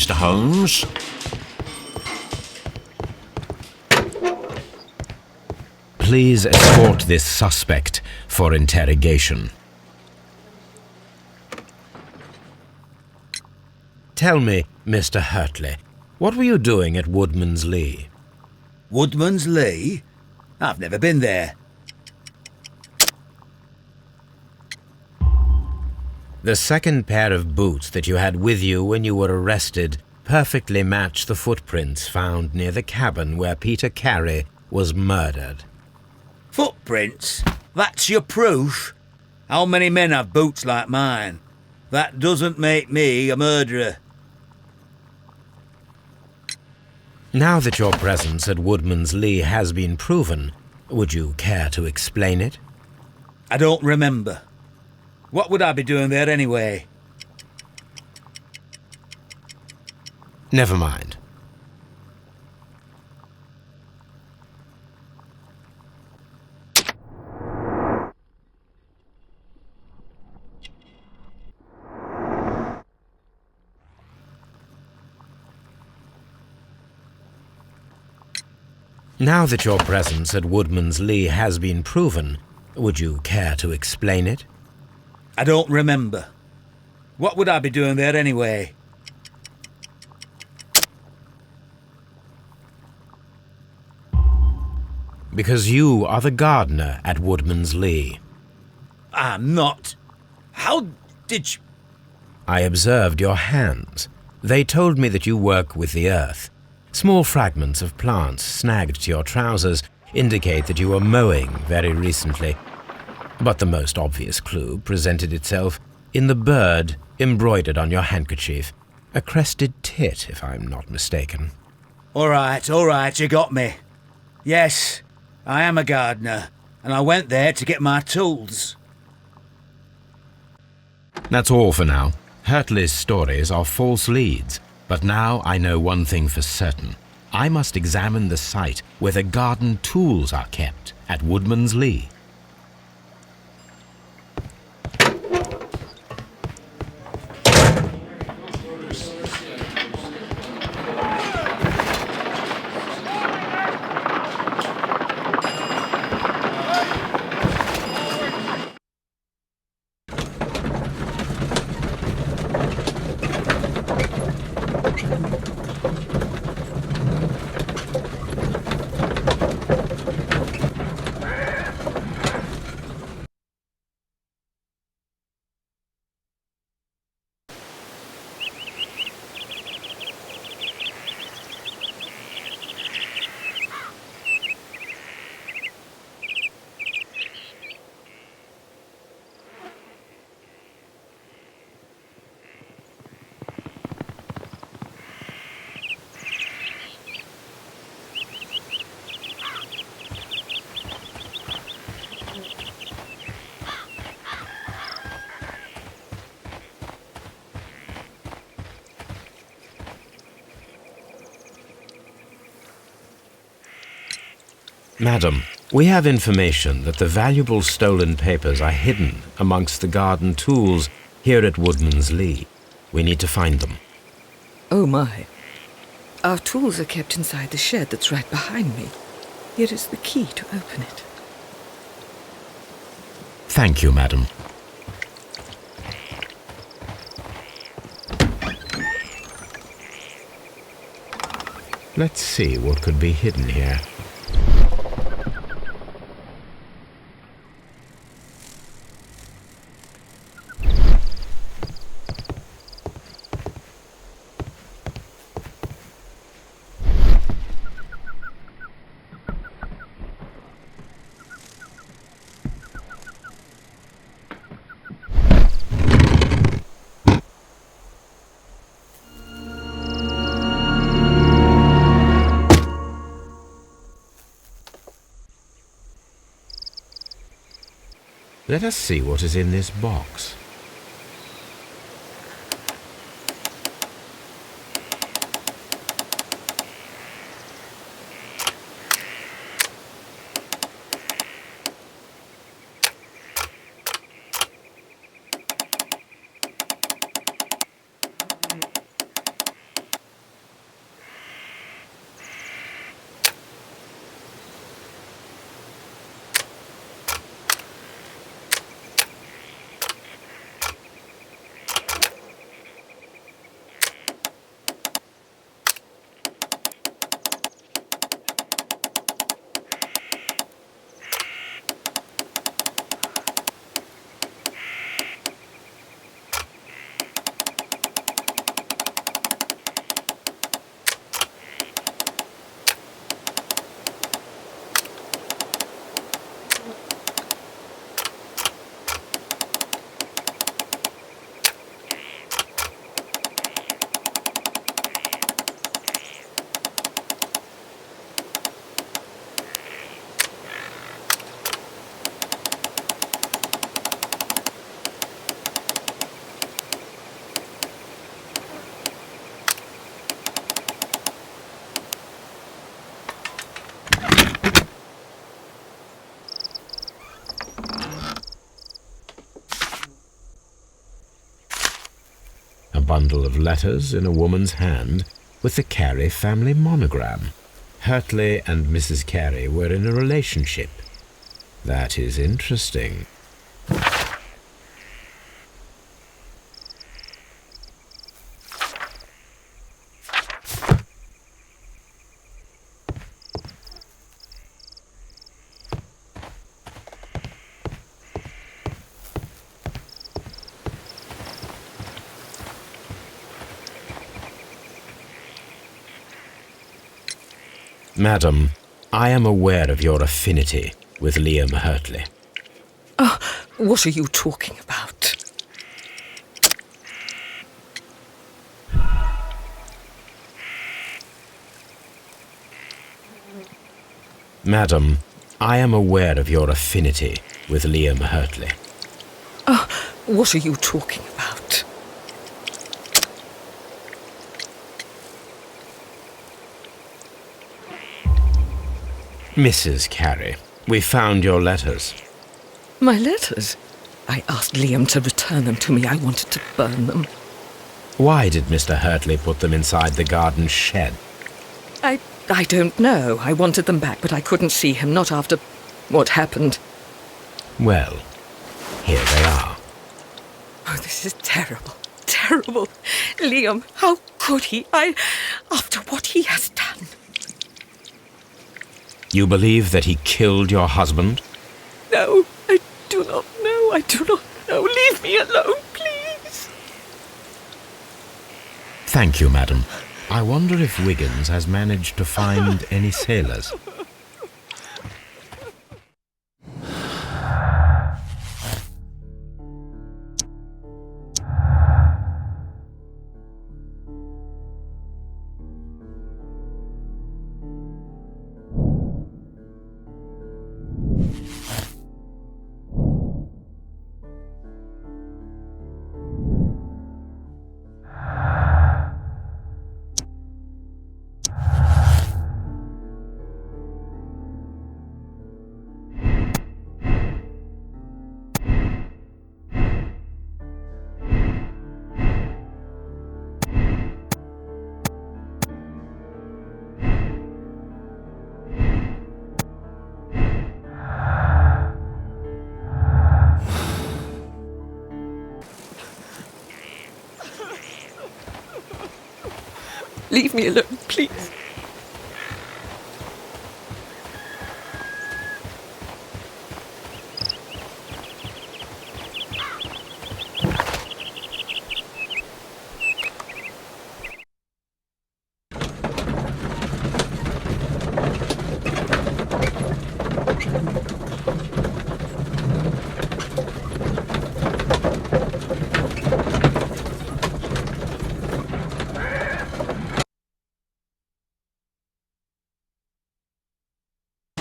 Mr. Holmes. Please escort this suspect for interrogation. Tell me, Mr. Hurtley, what were you doing at Woodman's Lee? Woodman's Lee? I've never been there. The second pair of boots that you had with you when you were arrested perfectly match the footprints found near the cabin where Peter Carey was murdered. Footprints? That's your proof? How many men have boots like mine? That doesn't make me a murderer. Now that your presence at Woodman's Lee has been proven, would you care to explain it? I don't remember. What would I be doing there anyway? Never mind. Now that your presence at Woodman's Lee has been proven, would you care to explain it? I don't remember. What would I be doing there anyway? Because you are the gardener at Woodman's Lee. I'm not. How did you... I observed your hands. They told me that you work with the earth. Small fragments of plants snagged to your trousers indicate that you were mowing very recently. But the most obvious clue presented itself in the bird embroidered on your handkerchief. A crested tit, if I'm not mistaken. All right, you got me. Yes, I am a gardener, and I went there to get my tools. That's all for now. Hurtley's stories are false leads, but now I know one thing for certain. I must examine the site where the garden tools are kept at Woodman's Lee. Madam, we have information that the valuable stolen papers are hidden amongst the garden tools here at Woodman's Lee. We need to find them. Oh my. Our tools are kept inside the shed that's right behind me. Here is the key to open it. Thank you, madam. Let's see what could be hidden here. Let us see what is in this box. bundle of letters in a woman's hand with the Carey family monogram. Hurtley and Mrs. Carey were in a relationship. That is interesting. Madam, I am aware of your affinity with Liam Hurtley. Oh, what are you talking about? Madam, I am aware of your affinity with Liam Hurtley. Oh, what are you talking about? Mrs. Carey, we found your letters. My letters? I asked Liam to return them to me. I wanted to burn them. Why did Mr. Hurtley put them inside the garden shed? I don't know. I wanted them back, but I couldn't see him, not after what happened. Well, here they are. Oh, this is terrible. Terrible. Liam, how could he? After what he has done. You believe that he killed your husband? No, I do not know. I do not know. Leave me alone, please. Thank you, madam. I wonder if Wiggins has managed to find any sailors. Leave me alone, please.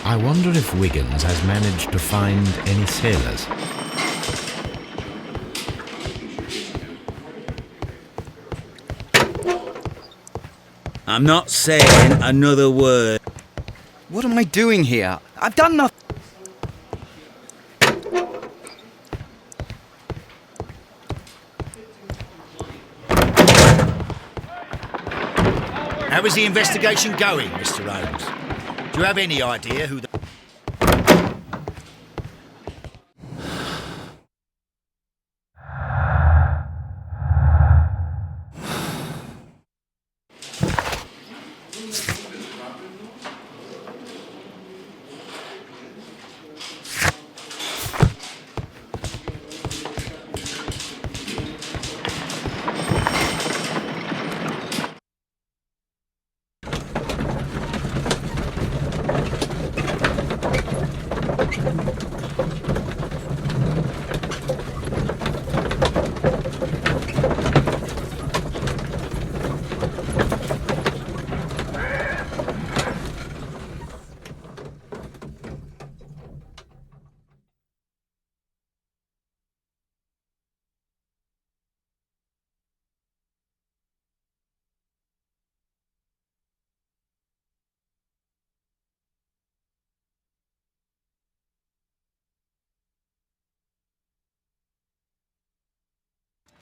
I wonder if Wiggins has managed to find any sailors. I'm not saying another word. What am I doing here? I've done nothing. How is the investigation going, Mr. Holmes? Do you have any idea who the...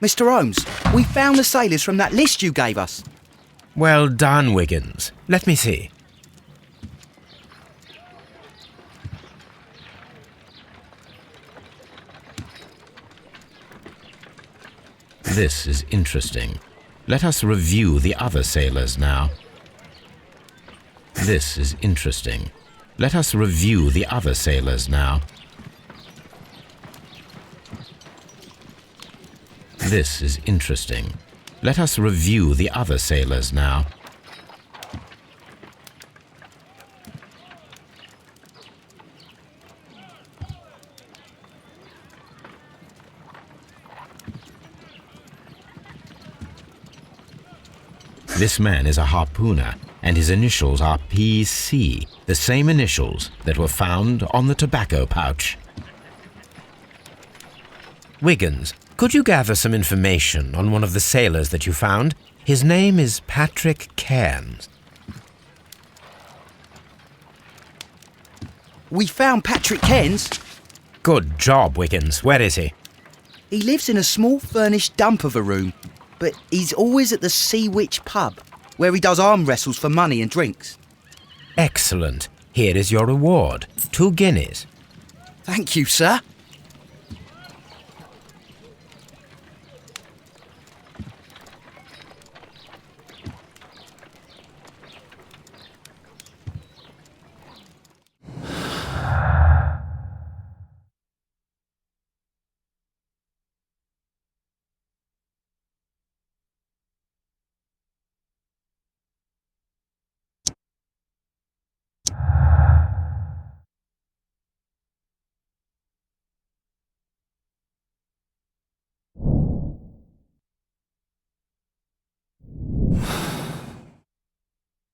Mr. Holmes, we found the sailors from that list you gave us. Well done, Wiggins. Let me see. This is interesting. Let us review the other sailors now. This is interesting. Let us review the other sailors now. This is interesting. Let us review the other sailors now. This man is a harpooner, and his initials are PC, the same initials that were found on the tobacco pouch. Wiggins, could you gather some information on one of the sailors that you found? His name is Patrick Cairns. We found Patrick Cairns. Good job, Wiggins. Where is he? He lives in a small furnished dump of a room, but he's always at the Sea Witch pub, where he does arm wrestles for money and drinks. Excellent. Here is your reward. 2 guineas. Thank you, sir.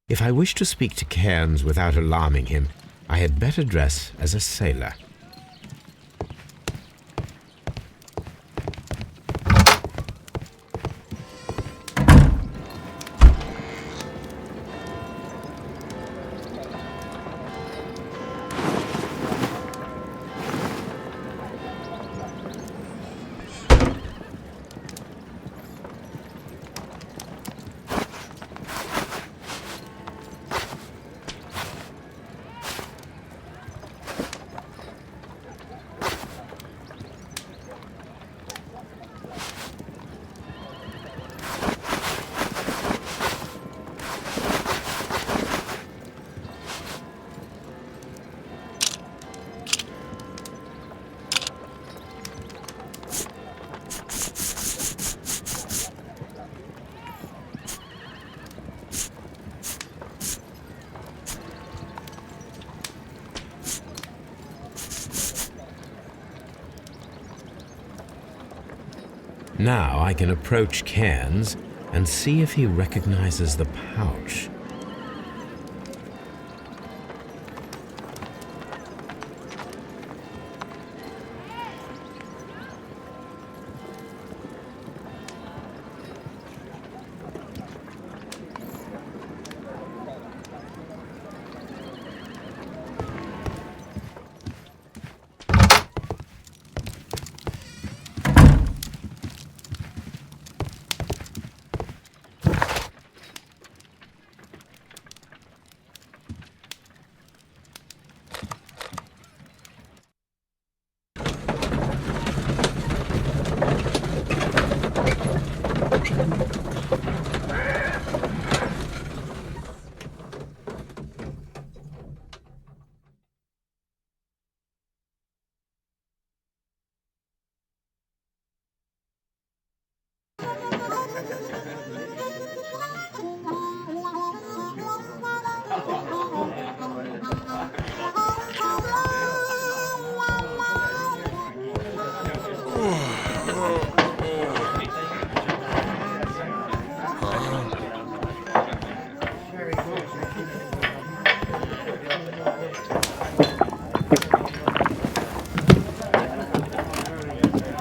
If I wish to speak to Cairns without alarming him, I had better dress as a sailor. Now I can approach Cairns and see if he recognizes the pouch.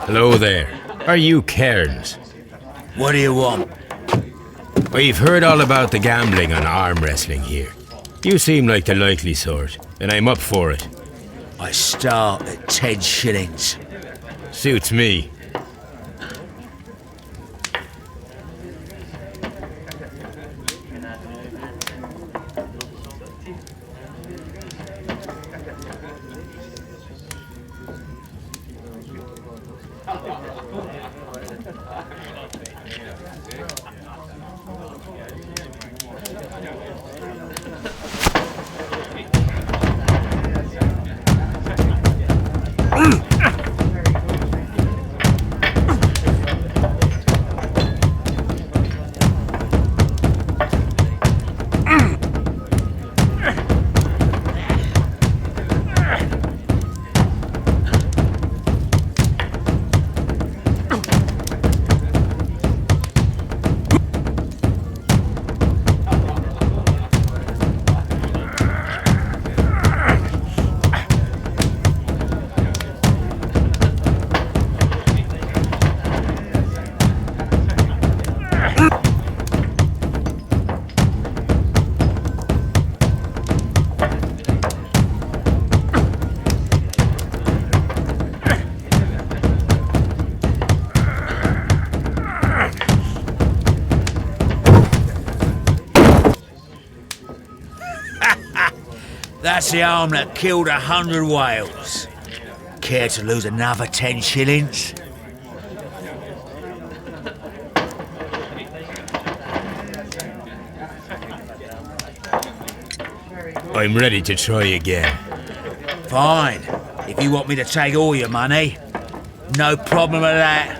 Hello there. Are you Cairns? What do you want? We've heard all about the gambling and arm wrestling here. You seem like the likely sort, and I'm up for it. I start at 10 shillings. Suits me. That's the arm that killed 100 whales. Care to lose another 10 shillings? I'm ready to try again. Fine. If you want me to take all your money, no problem with that.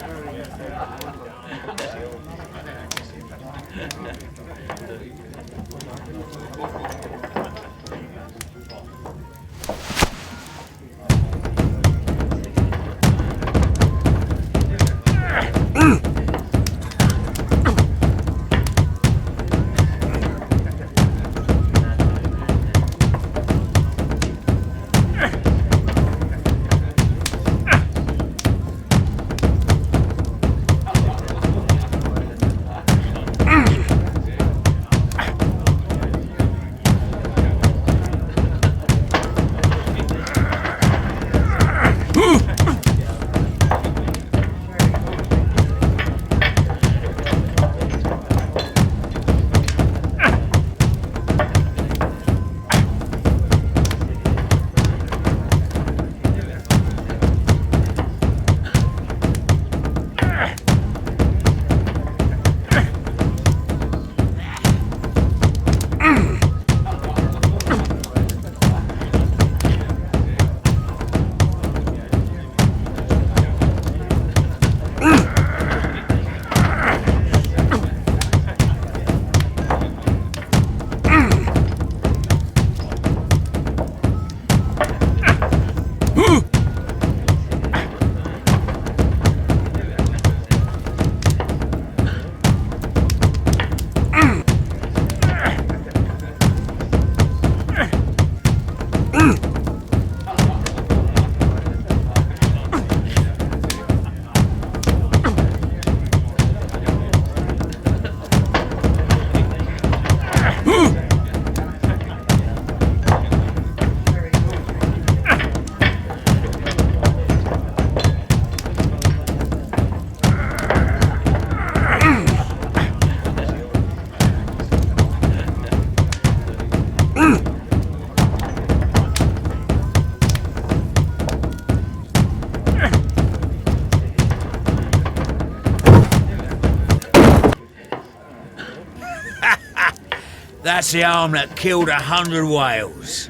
That's the arm that killed 100 whales.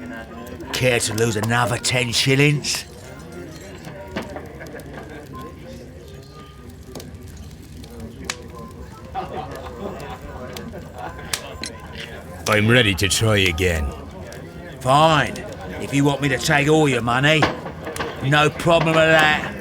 Care to lose another 10 shillings? I'm ready to try again. Fine. If you want me to take all your money, no problem with that.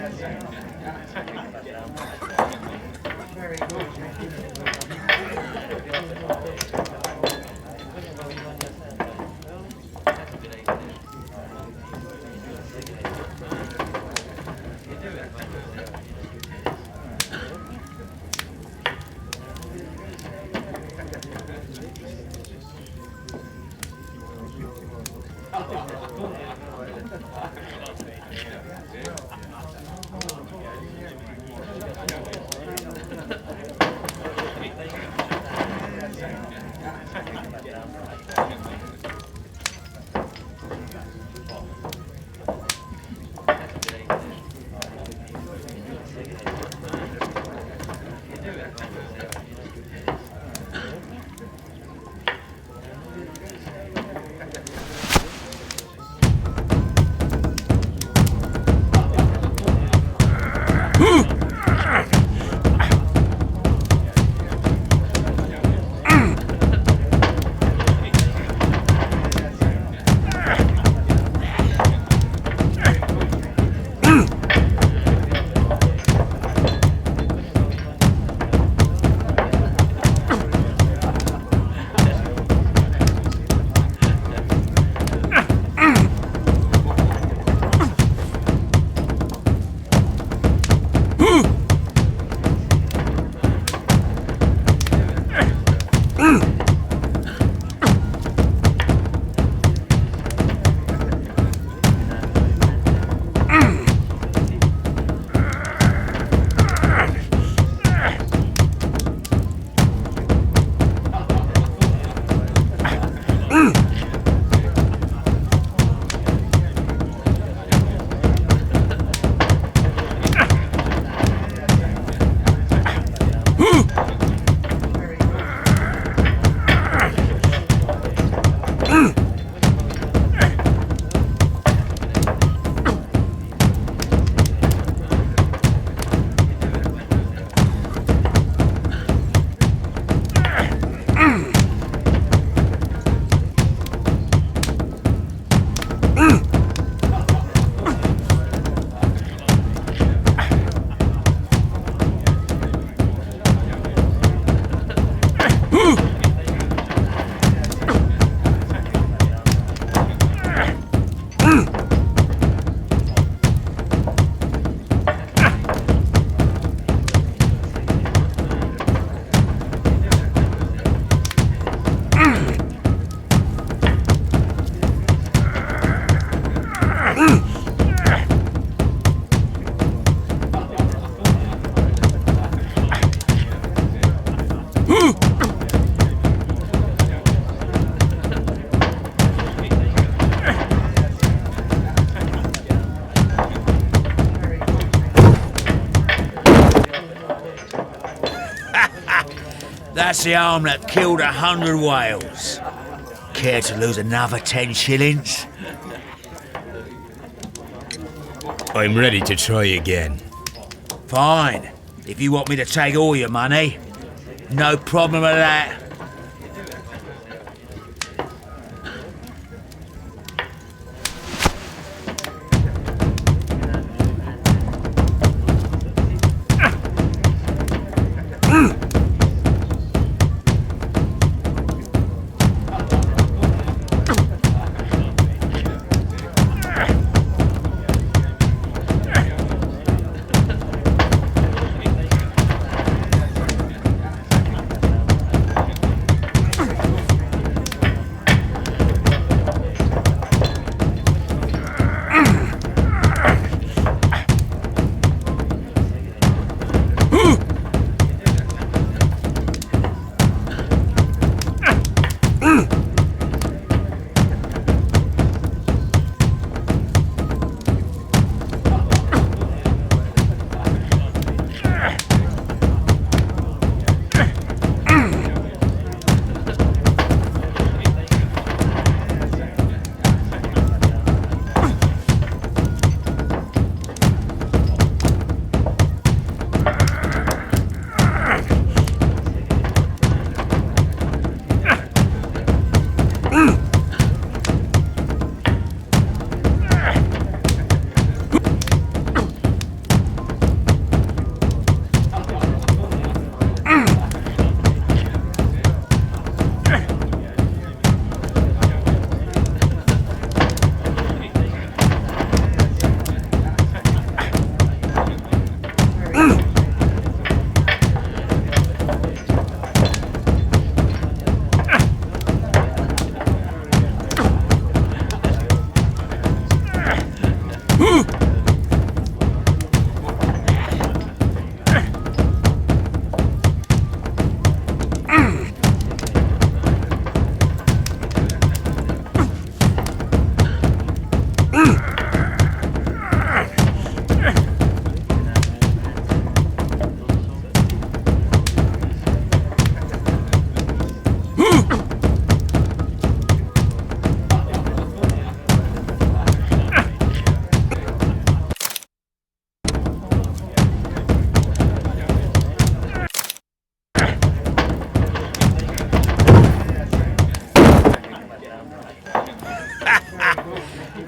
That's the arm that killed 100 whales. Care to lose another 10 shillings? I'm ready to try again. Fine. If you want me to take all your money, no problem with that.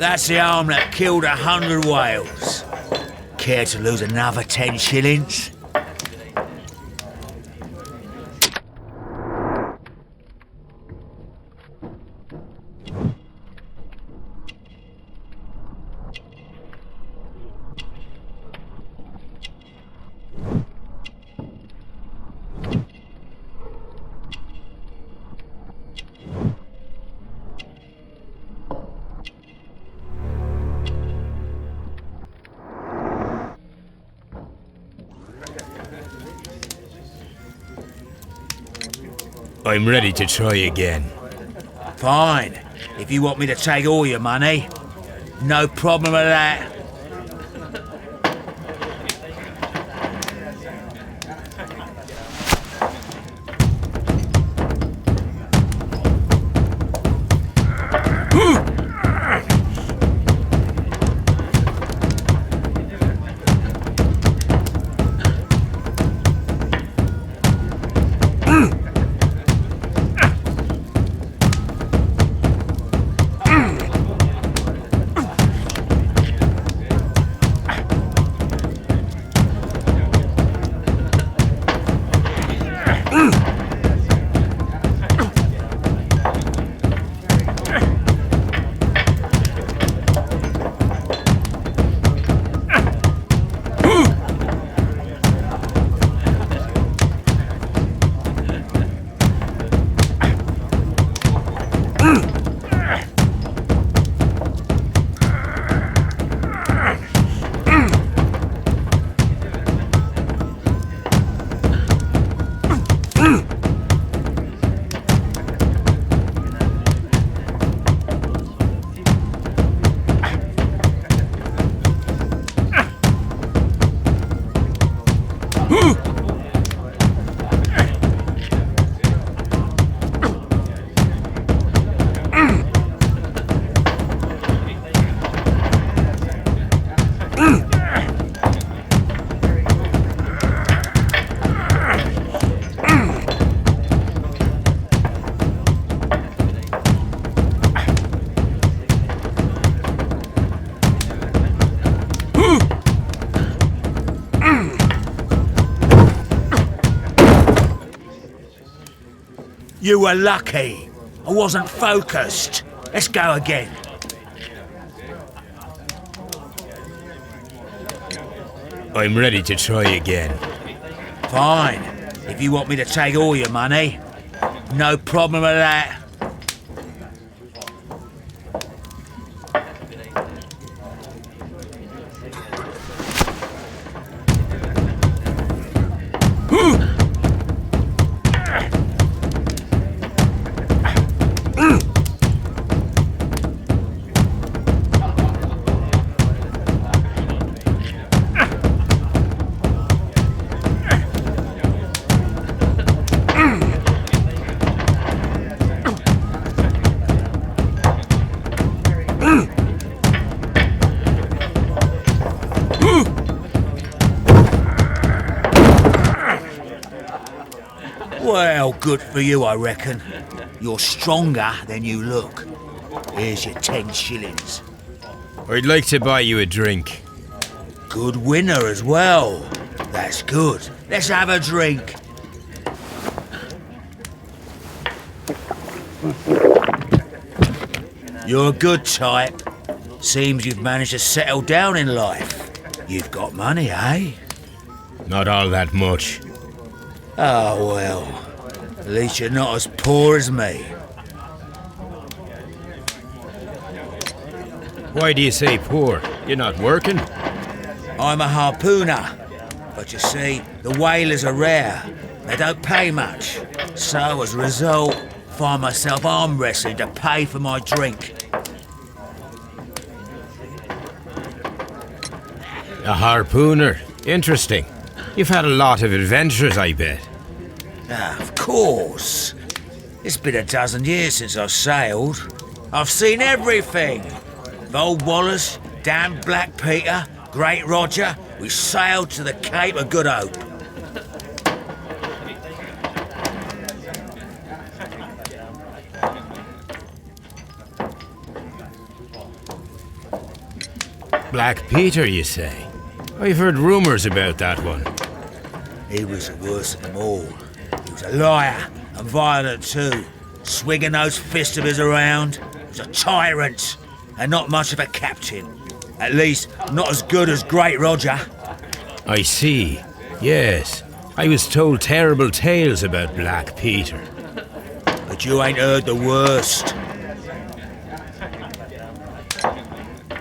That's the arm that killed 100 whales. Care to lose another 10 shillings? I'm ready to try again. Fine. If you want me to take all your money, no problem with that. You were lucky. I wasn't focused. Let's go again. I'm ready to try again. Fine. If you want me to take all your money, no problem with that. Well, good for you, I reckon. You're stronger than you look. Here's your 10 shillings. I'd like to buy you a drink. Good winner as well. That's good. Let's have a drink. You're a good type. Seems you've managed to settle down in life. You've got money, eh? Not all that much. Oh, well. At least you're not as poor as me. Why do you say poor? You're not working? I'm a harpooner. But you see, the whalers are rare. They don't pay much. So, as a result, find myself arm wrestling to pay for my drink. A harpooner. Interesting. You've had a lot of adventures, I bet. Of course. It's been a dozen years since I've sailed. I've seen everything. Old Wallace, damn Black Peter, Great Roger. We sailed to the Cape of Good Hope. Black Peter, you say? I've heard rumours about that one. He was the worst of them all. He was a liar and violent too, swinging those fists of his around. He was a tyrant and not much of a captain. At least, not as good as Great Roger. I see. Yes. I was told terrible tales about Black Peter. But you ain't heard the worst.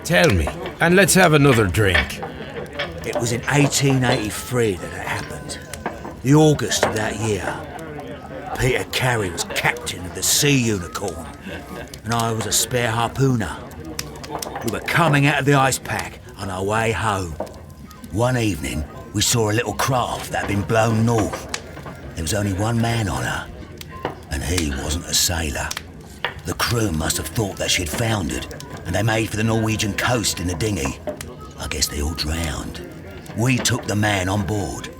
Tell me, and let's have another drink. It was in 1883 that it happened. The August of that year. Peter Carey was captain of the Sea Unicorn, and I was a spare harpooner. We were coming out of the ice pack on our way home. One evening, we saw a little craft that had been blown north. There was only one man on her, and he wasn't a sailor. The crew must have thought that she'd foundered, and they made for the Norwegian coast in the dinghy. I guess they all drowned. We took the man on board.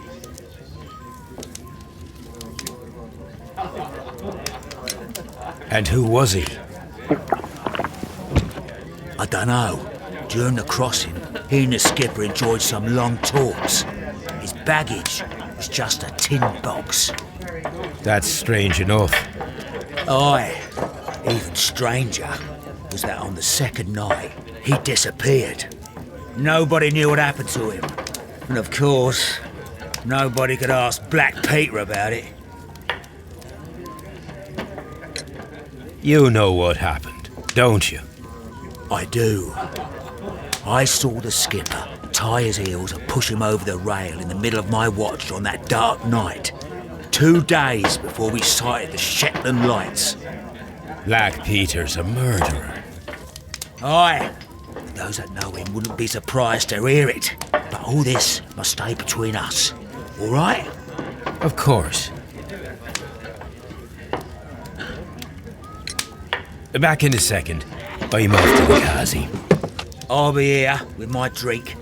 And who was he? I dunno. During the crossing, he and the skipper enjoyed some long talks. His baggage was just a tin box. That's strange enough. Aye, even stranger was that on the second night, he disappeared. Nobody knew what happened to him. And of course, nobody could ask Black Peter about it. You know what happened, don't you? I do. I saw the skipper tie his heels and push him over the rail in the middle of my watch on that dark night. 2 days before we sighted the Shetland lights. Black Peter's a murderer. Aye. And those that know him wouldn't be surprised to hear it. But all this must stay between us. All right? Of course. Back in a second. I'm off to the Kazi. I'll be here with my drink.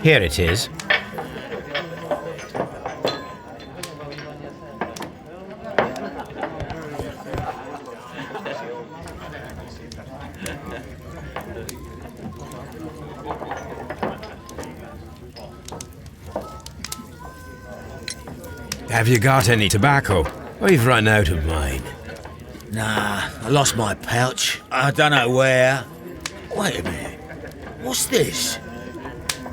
Here it is. Have you got any tobacco? I've run out of mine. Nah, I lost my pouch. I don't know where. Wait a minute. What's this?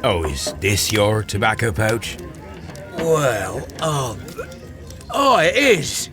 Oh, is this your tobacco pouch? Well, oh, it is.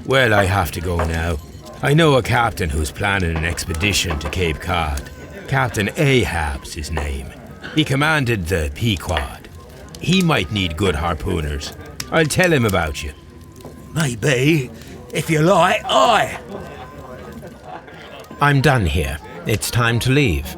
Well, I have to go now. I know a captain who's planning an expedition to Cape Cod. Captain Ahab's his name. He commanded the Pequod. He might need good harpooners. I'll tell him about you. Maybe. If you like, aye. I'm done here. It's time to leave.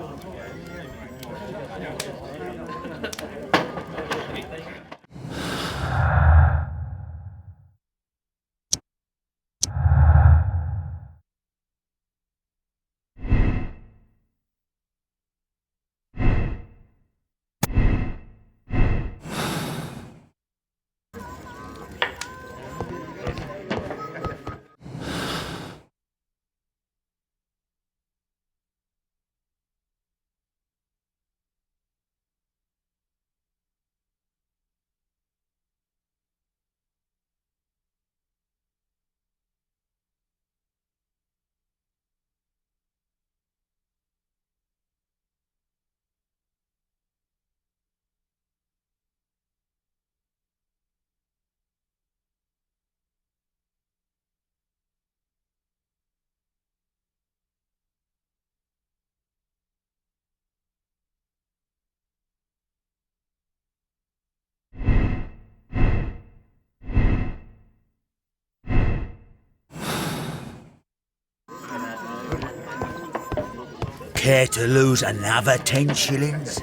Care to lose another 10 shillings?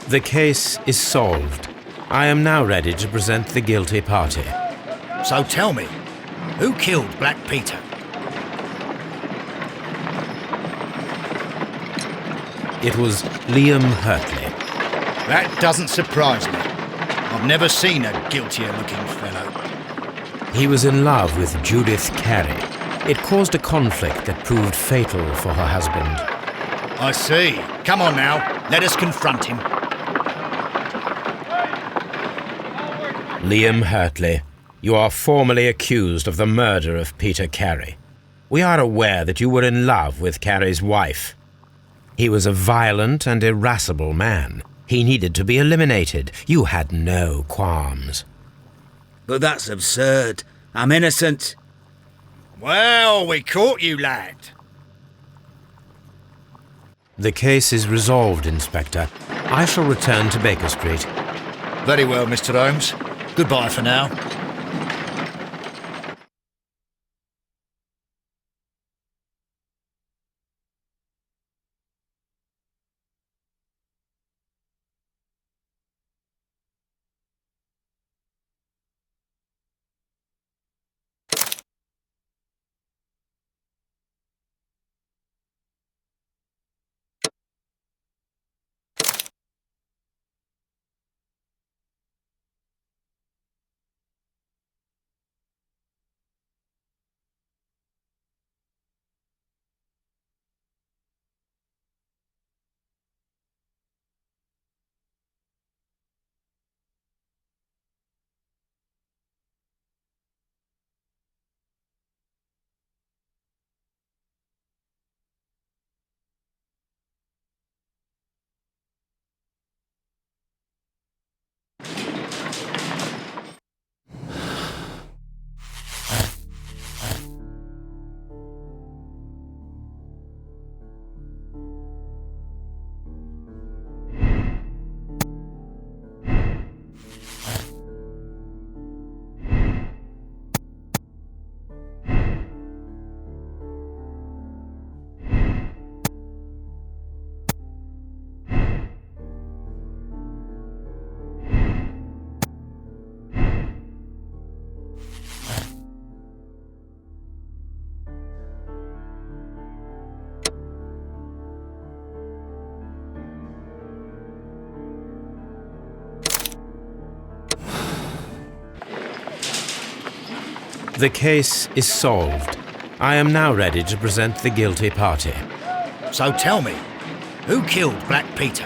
The case is solved. I am now ready to present the guilty party. So tell me, who killed Black Peter? It was Liam Hurtley. That doesn't surprise me. I've never seen a guiltier-looking fellow. He was in love with Judith Carey. It caused a conflict that proved fatal for her husband. I see. Come on now, let us confront him. Liam Hurtley, you are formally accused of the murder of Peter Carey. We are aware that you were in love with Carey's wife. He was a violent and irascible man. He needed to be eliminated. You had no qualms. But that's absurd. I'm innocent. Well, we caught you, lad. The case is resolved, Inspector. I shall return to Baker Street. Very well, Mr. Holmes. Goodbye for now. The case is solved. I am now ready to present the guilty party. So tell me, who killed Black Peter?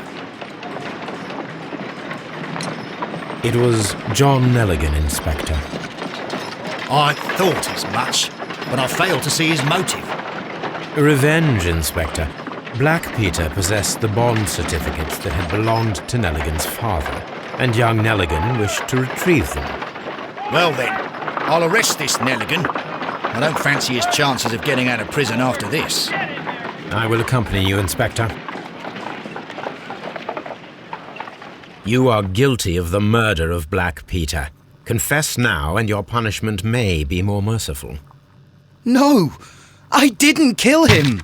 It was John Nelligan, Inspector. I thought as much, but I failed to see his motive. Revenge, Inspector. Black Peter possessed the bond certificates that had belonged to Nelligan's father, and young Nelligan wished to retrieve them. Well then, I'll arrest this Nelligan. I don't fancy his chances of getting out of prison after this. I will accompany you, Inspector. You are guilty of the murder of Black Peter. Confess now, and your punishment may be more merciful. No! I didn't kill him!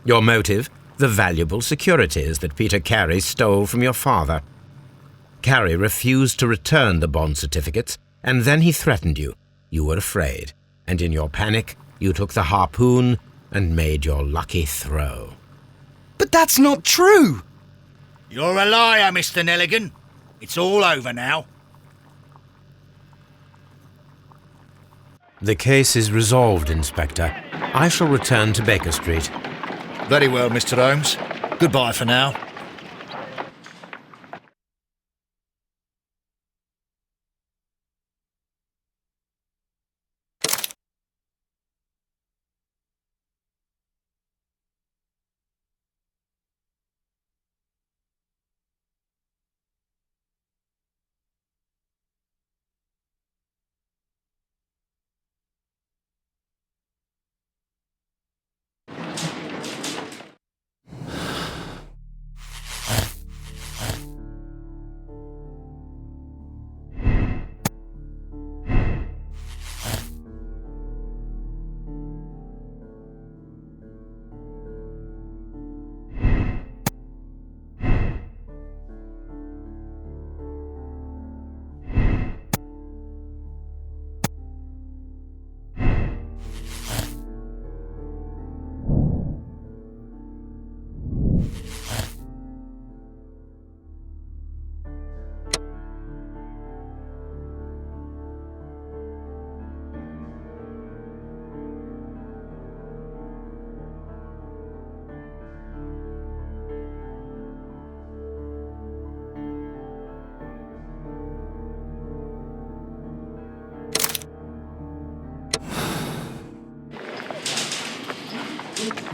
Your motive? The valuable securities that Peter Carey stole from your father. Carey refused to return the bond certificates, and then he threatened you. You were afraid, and in your panic, you took the harpoon and made your lucky throw. But that's not true! You're a liar, Mr. Nelligan. It's all over now. The case is resolved, Inspector. I shall return to Baker Street. Very well, Mr. Holmes. Goodbye for now.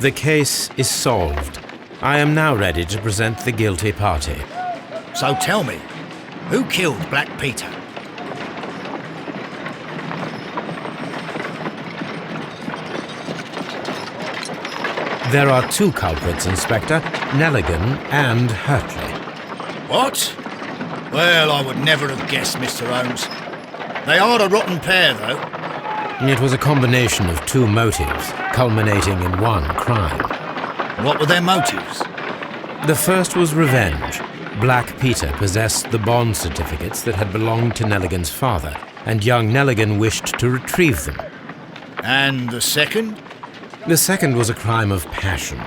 The case is solved. I am now ready to present the guilty party. So tell me, who killed Black Peter? There are two culprits, Inspector, Nelligan and Hurtley. What? Well, I would never have guessed, Mr. Holmes. They are a rotten pair, though. It was a combination of two motives, culminating in one crime. What were their motives? The first was revenge. Black Peter possessed the bond certificates that had belonged to Nelligan's father, and young Nelligan wished to retrieve them. And the second? The second was a crime of passion.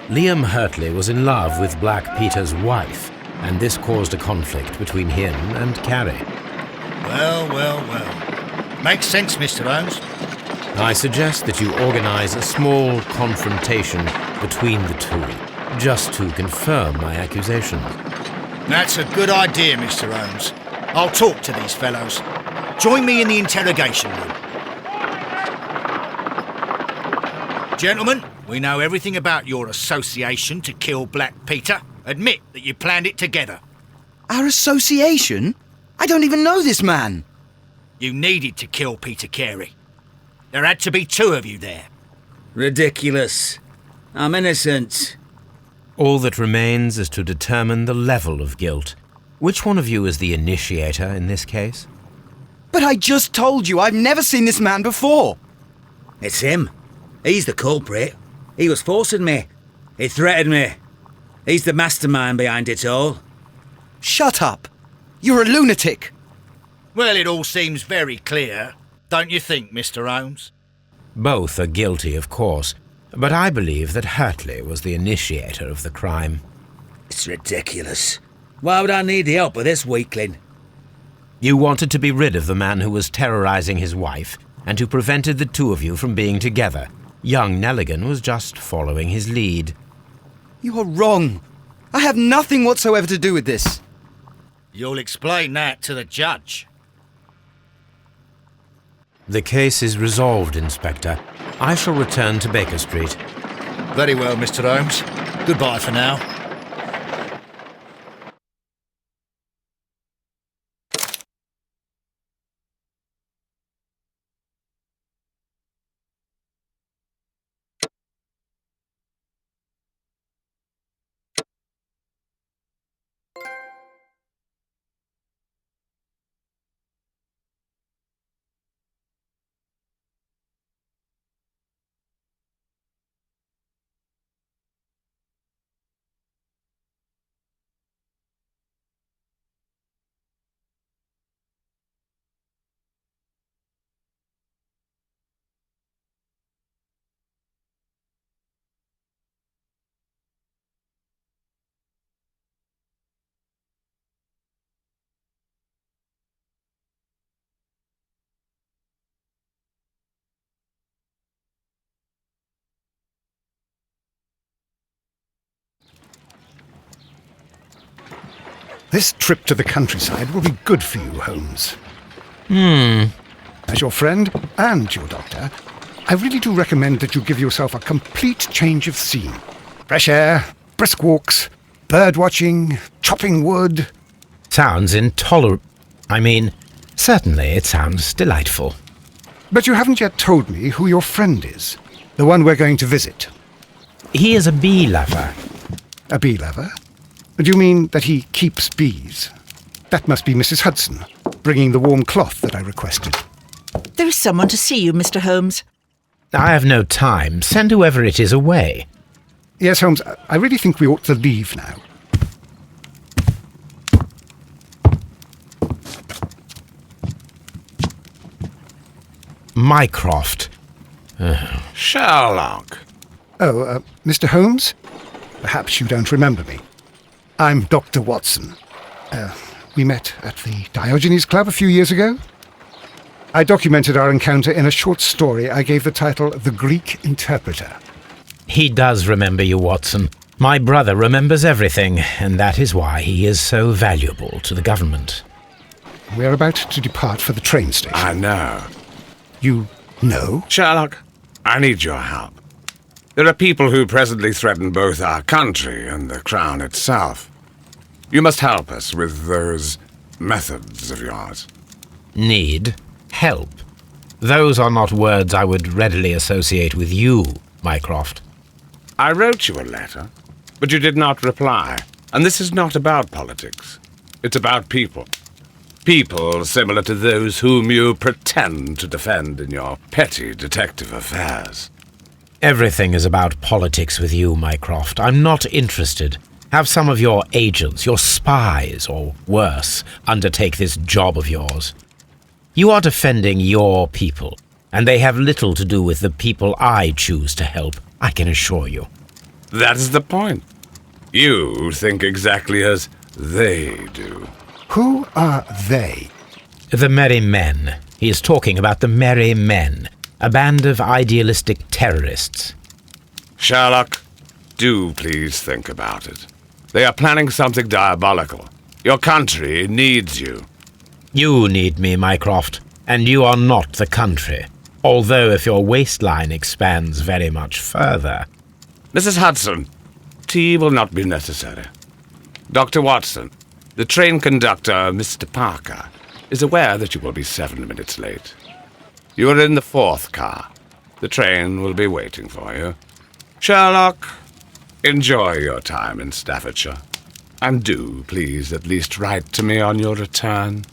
Liam Hurtley was in love with Black Peter's wife, and this caused a conflict between him and Carrie. Well. Makes sense, Mr. Holmes. I suggest that you organize a small confrontation between the two, just to confirm my accusations. That's a good idea, Mr. Holmes. I'll talk to these fellows. Join me in the interrogation room. Gentlemen, we know everything about your association to kill Black Peter. Admit that you planned it together. Our association? I don't even know this man. You needed to kill Peter Carey. There had to be two of you there. Ridiculous. I'm innocent. All that remains is to determine the level of guilt. Which one of you is the initiator in this case? But I just told you I've never seen this man before. It's him. He's the culprit. He was forcing me. He threatened me. He's the mastermind behind it all. Shut up. You're a lunatic. Well, it all seems very clear, don't you think, Mr. Holmes? Both are guilty, of course, but I believe that Hurtley was the initiator of the crime. It's ridiculous. Why would I need the help of this weakling? You wanted to be rid of the man who was terrorizing his wife, and who prevented the two of you from being together. Young Nelligan was just following his lead. You are wrong. I have nothing whatsoever to do with this. You'll explain that to the judge. The case is resolved, Inspector. I shall return to Baker Street. Very well, Mr. Holmes. Goodbye for now. This trip to the countryside will be good for you, Holmes. As your friend and your doctor, I really do recommend that you give yourself a complete change of scene. Fresh air, brisk walks, bird watching, chopping wood. Sounds intolerable. Certainly it sounds delightful. But you haven't yet told me who your friend is, the one we're going to visit. He is a bee lover. A bee lover? Do you mean that he keeps bees? That must be Mrs. Hudson, bringing the warm cloth that I requested. There is someone to see you, Mr. Holmes. I have no time. Send whoever it is away. Yes, Holmes, I really think we ought to leave now. Mycroft. Sherlock. Oh, Mr. Holmes? Perhaps you don't remember me. I'm Dr. Watson. We met at the Diogenes Club a few years ago. I documented our encounter in a short story I gave the title The Greek Interpreter. He does remember you, Watson. My brother remembers everything, and that is why he is so valuable to the government. We're about to depart for the train station. I know. You know? Sherlock, I need your help. There are people who presently threaten both our country and the Crown itself. You must help us with those methods of yours. Need help. Those are not words I would readily associate with you, Mycroft. I wrote you a letter, but you did not reply. And this is not about politics. It's about people. People similar to those whom you pretend to defend in your petty detective affairs. Everything is about politics with you, Mycroft. I'm not interested. Have some of your agents, your spies, or worse, undertake this job of yours. You are defending your people, and they have little to do with the people I choose to help, I can assure you. That is the point. You think exactly as they do. Who are they? The Merry Men. He is talking about the Merry Men, a band of idealistic terrorists. Sherlock, do please think about it. They are planning something diabolical. Your country needs you. You need me, Mycroft, and you are not the country, although if your waistline expands very much further. Mrs. Hudson, tea will not be necessary. Dr. Watson, the train conductor, Mr. Parker, is aware that you will be 7 minutes late. You are in the 4th car. The train will be waiting for you. Sherlock, enjoy your time in Staffordshire. And do, please, at least write to me on your return.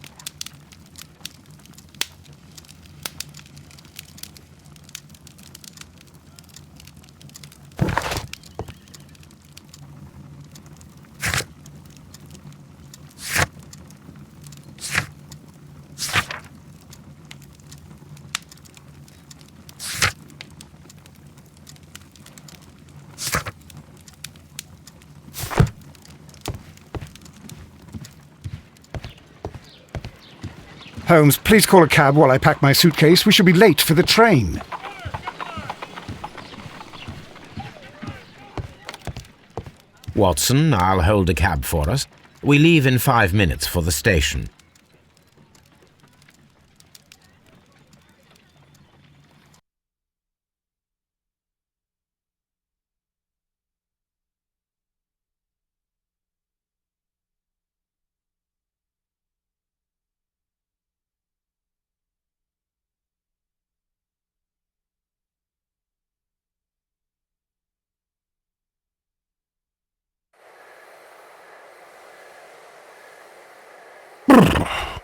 Holmes, please call a cab while I pack my suitcase. We shall be late for the train. Watson, I'll hold a cab for us. We leave in 5 minutes for the station.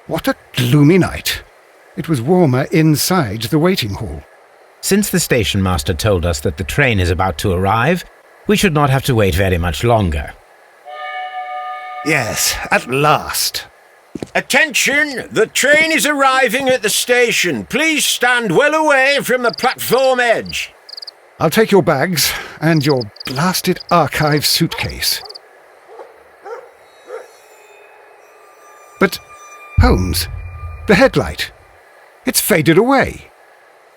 What a gloomy night. It was warmer inside the waiting hall. Since the station master told us that the train is about to arrive, we should not have to wait very much longer. Yes, at last. Attention! The train is arriving at the station. Please stand well away from the platform edge. I'll take your bags and your blasted archive suitcase. But, Holmes, the headlight. It's faded away.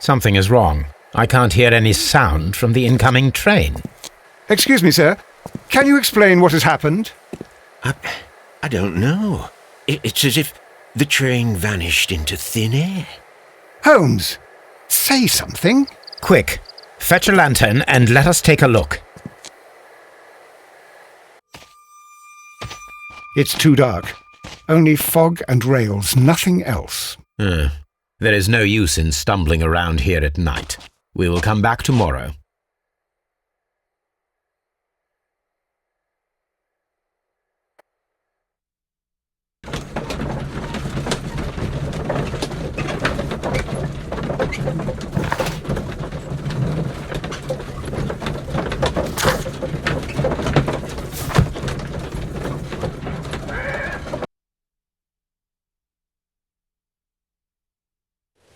Something is wrong. I can't hear any sound from the incoming train. Excuse me, sir. Can you explain what has happened? I don't know. It's as if the train vanished into thin air. Holmes, say something. Quick, fetch a lantern and let us take a look. It's too dark. Only fog and rails, nothing else. There is no use in stumbling around here at night. We will come back tomorrow.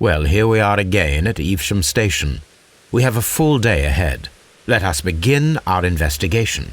Well, here we are again at Evesham Station. We have a full day ahead. Let us begin our investigation.